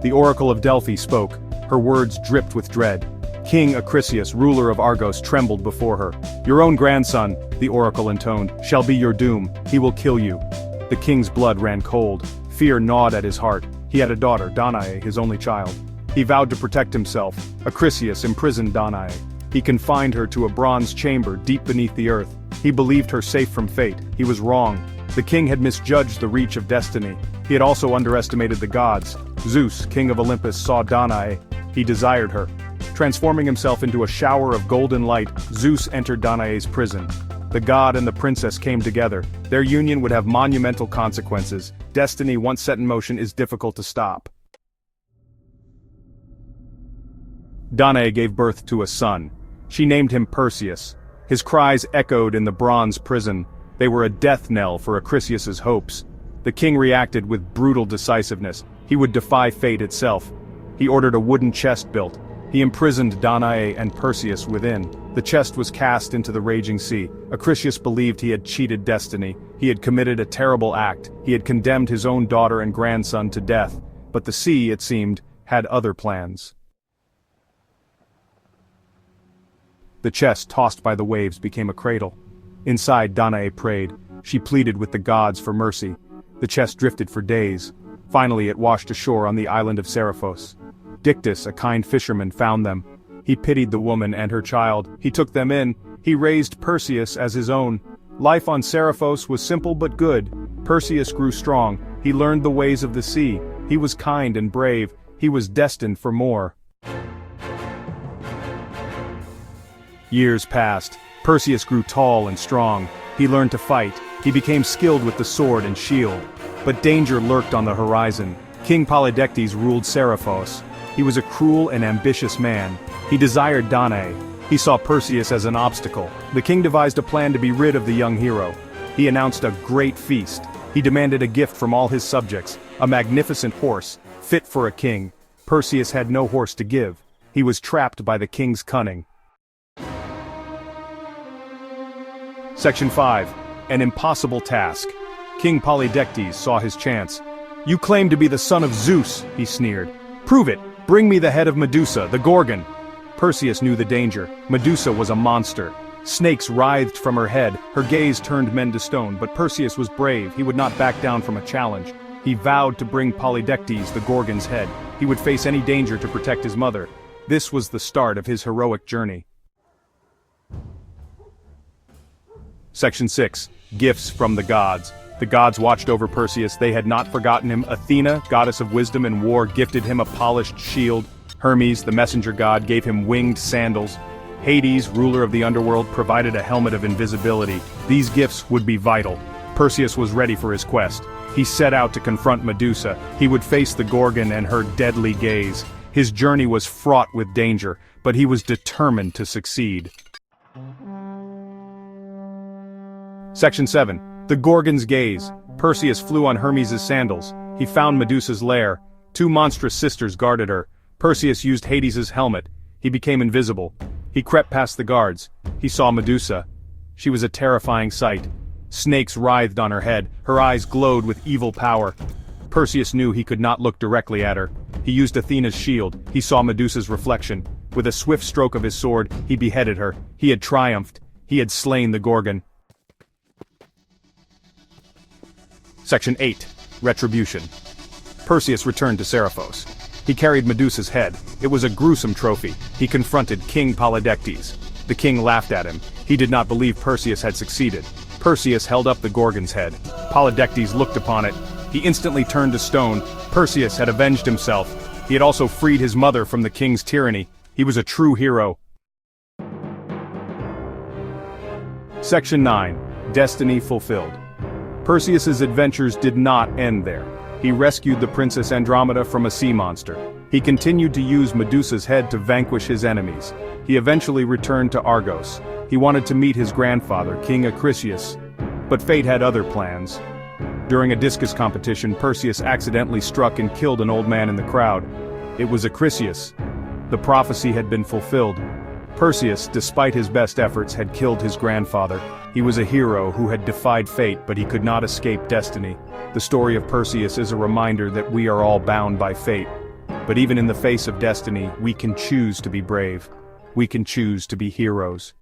The oracle of Delphi spoke. Her words dripped with dread. King Acrisius, ruler of Argos, trembled before her. "Your own grandson," the oracle intoned, "shall be your doom. He will kill you." The king's blood ran cold. Fear gnawed at his heart. He had a daughter, Danae, his only child. He vowed to protect himself. Acrisius imprisoned Danae. He confined her to a bronze chamber deep beneath the earth. He believed her safe from fate. He was wrong. The king had misjudged the reach of destiny. He had also underestimated the gods. Zeus, king of Olympus, saw Danae. He desired her. Transforming himself into a shower of golden light, Zeus entered Danae's prison. The god and the princess came together. Their union would have monumental consequences. Destiny, once set in motion, is difficult to stop. Danae gave birth to a son. She named him Perseus. His cries echoed in the bronze prison. They were a death knell for Acrisius's hopes. The king reacted with brutal decisiveness. He would defy fate itself. He ordered a wooden chest built. He imprisoned Danae and Perseus within. The chest was cast into the raging sea. Acrisius believed he had cheated destiny. He had committed a terrible act. He had condemned his own daughter and grandson to death. But the sea, it seemed, had other plans. The chest, tossed by the waves, became a cradle. Inside, Danae prayed. She pleaded with the gods for mercy. The chest drifted for days. Finally, it washed ashore on the island of Seriphos. Dictys, a kind fisherman, found them. He pitied the woman and her child. He took them in. He raised Perseus as his own. Life on Seriphos was simple but good. Perseus grew strong. He learned the ways of the sea. He was kind and brave. He was destined for more. Years passed. Perseus grew tall and strong. He learned to fight. He became skilled with the sword and shield. But danger lurked on the horizon. King Polydectes ruled Seriphos. He was a cruel and ambitious man. He desired Danae. He saw Perseus as an obstacle. The king devised a plan to be rid of the young hero. He announced a great feast. He demanded a gift from all his subjects, a magnificent horse, fit for a king. Perseus had no horse to give. He was trapped by the king's cunning. Section 5. An impossible task. King Polydectes saw his chance. "You claim to be the son of Zeus," he sneered. "Prove it! Bring me the head of Medusa, the Gorgon." Perseus knew the danger. Medusa was a monster. Snakes writhed from her head. Her gaze turned men to stone, but Perseus was brave. He would not back down from a challenge. He vowed to bring Polydectes the Gorgon's head. He would face any danger to protect his mother. This was the start of his heroic journey. Section 6. Gifts from the gods. The gods watched over Perseus. They had not forgotten him. Athena, goddess of wisdom and war, gifted him a polished shield. Hermes, the messenger god, gave him winged sandals. Hades, ruler of the underworld, provided a helmet of invisibility. These gifts would be vital. Perseus was ready for his quest. He set out to confront Medusa. He would face the Gorgon and her deadly gaze. His journey was fraught with danger, but he was determined to succeed. Section 7. The Gorgon's gaze. Perseus flew on Hermes' sandals. He found Medusa's lair. Two monstrous sisters guarded her. Perseus used Hades' helmet. He became invisible. He crept past the guards. He saw Medusa. She was a terrifying sight. Snakes writhed on her head. Her eyes glowed with evil power. Perseus knew he could not look directly at her. He used Athena's shield. He saw Medusa's reflection. With a swift stroke of his sword, he beheaded her. He had triumphed. He had slain the Gorgon. Section 8. Retribution. Perseus returned to Seriphos. He carried Medusa's head. It was a gruesome trophy. He confronted King Polydectes. The king laughed at him. He did not believe Perseus had succeeded. Perseus held up the Gorgon's head. Polydectes looked upon it. He instantly turned to stone. Perseus had avenged himself. He had also freed his mother from the king's tyranny. He was a true hero. Section 9. Destiny fulfilled. Perseus's adventures did not end there. He rescued the princess Andromeda from a sea monster. He continued to use Medusa's head to vanquish his enemies. He eventually returned to Argos. He wanted to meet his grandfather, King Acrisius. But fate had other plans. During a discus competition, Perseus accidentally struck and killed an old man in the crowd. It was Acrisius. The prophecy had been fulfilled. Perseus, despite his best efforts, had killed his grandfather. He was a hero who had defied fate, but he could not escape destiny. The story of Perseus is a reminder that we are all bound by fate. But even in the face of destiny, we can choose to be brave. We can choose to be heroes.